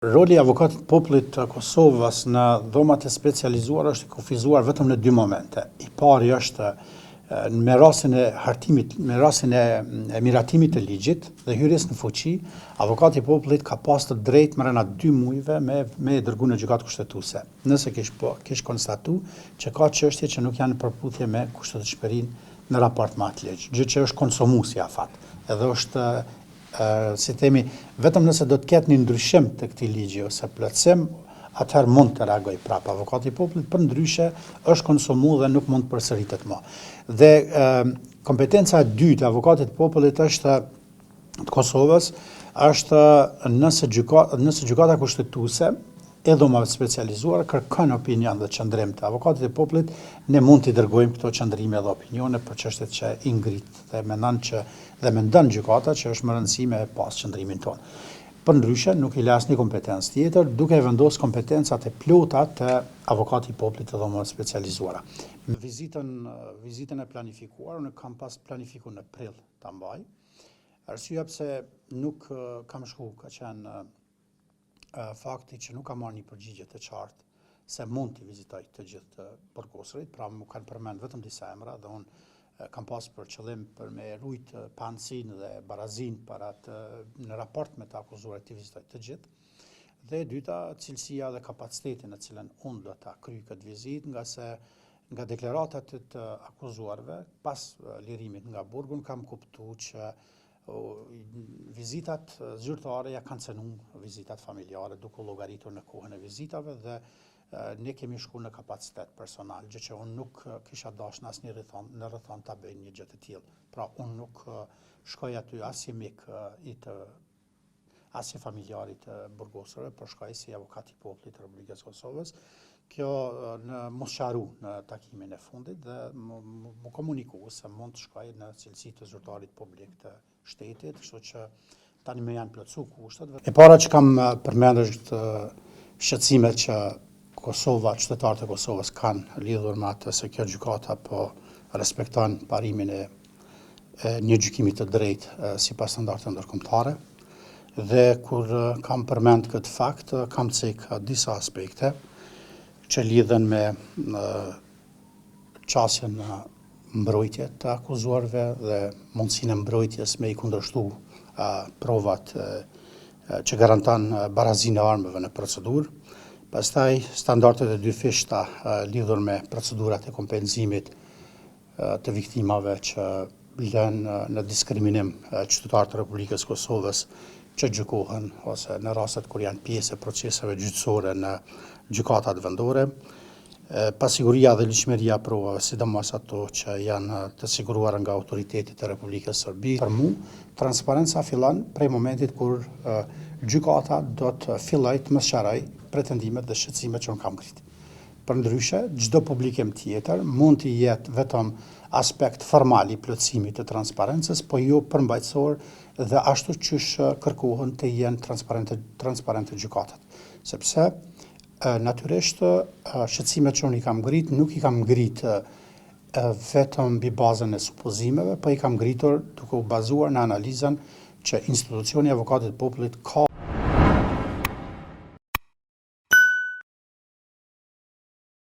Roli i avokatit popullit të Kosovës në dhomat e specializuara është i kufizuar vetëm në dy momente. I pari është me rastin e hartimit, me rastin e miratimit të ligjit dhe hyrjes në fuqi, avokati i popullit ka pas të drejtë brenda 2 muajve me dërgu në gjykatë kushtetuese. Nëse kish konstatu që ka çështje që nuk janë në përputhje me kushtetshmërinë në raport me atë ligj, gjë që është konsumuesi afat. Edhe është si themi, vetëm nëse do të ketë një ndryshim të këtij ligji ose plotësim, atëherë mund të reagoj prapë. Avokati i popullit përndryshe është konsumuar dhe nuk mund të përsëritet më. Dhe kompetenca e dytë e avokatit të popullit është të Kosovës është nëse gjykata kushtetuese e dhomave specializuara kërkon opinion dhe qëndrim të avokatit të popullit, ne mund t'i dërgojmë këto qëndrime dhe opinione për çështjet që i ngrit dhe mendon gjykata që është më rëndësi me pas qëndrimin tonë. Përndryshe nuk i las një kompetencë tjetër, duke vendosur kompetencat e plota të avokatit të popullit të dhomave specializuara. Me vizitën e planifikuar, unë kam pas planifikuar në prill ta mbaj. Arsyeja pse nuk kam shku ka qenë fakti që nuk kam marrë një përgjigje të qartë se mund t'i vizitoj të gjithë burgosurit, pra më kanë përmend vetëm disa emra dhe unë kam pas për qëllim për me rujt pantësinë dhe barazinë në raport me të akuzuarit t'i vizitoj të gjithë. Dhe e dyta, cilësia dhe kapacitetin në cilën unë do ta kryj këtë vizitë, nga deklaratat të akuzuarve pas lirimit nga burgu kam kuptuar që vizitat zyrtare ja kanë cenu vizitat familjare duke llogaritur në kohën e vizitave dhe ne kemi shku në kapacitet personal, gjë që unë nuk kisha dashur në asnjë rrethon ta bëj një gjë të tillë. Pra unë nuk shkoj aty as si mik as si familjar të burgosurve, por shkoj si avokat i popullit të Republikës Kosovës. Kjo në mos sharu në takimin e fundit dhe më komuniku se mund të shkoj në cilësi të zyrtarit publik të shtetit, kështu që tani më janë plotësuar kushtet. E para që kam përmendur është shqetësimet që qytetarët e Kosovës kanë lidhur me atë se kjo gjykata po respekton parimin e një gjykimi të drejtë sipas standardeve ndërkombëtare. Dhe kur kam përmend këtë fakt, kam cek disa aspekte që lidhen me qasjen në mbrojtje të akuzuarve dhe mundësinë e mbrojtjes me i kundërshtu provat që garanton barazinë e armëve në procedurë. Pastaj standardet e dyfishta lidhur me procedurat e kompenzimit të viktimave që lënë në diskriminim qytetarët e Republikës Kosovës që gjykohen ose në rastet kur janë pjesë e proceseve gjyqësore në gjykatat vendore, pasiguria dhe ligjshmëria e provave, sidomos ato që janë të siguruara nga autoritetet e Republikës Serbi. Për mua, transparenca fillon prej momentit kur gjykata do të fillojë të më sqaroj pretendimet dhe shqetësimet që unë kam ngrit. Përndryshe, çdo publikim tjetër mund të jetë vetëm aspekt formal i plotësimit të transparencës, po jo përmbajtësor dhe ashtu qysh kërkohen të jenë transparente gjykatat. Sepse natyrisht shqetësimet që unë i kam ngrit nuk i kam ngrit vetëm mbi bazën e supozimeve, po i kam ngritur duke u bazuar në analizën që institucioni i avokatit të popullit ka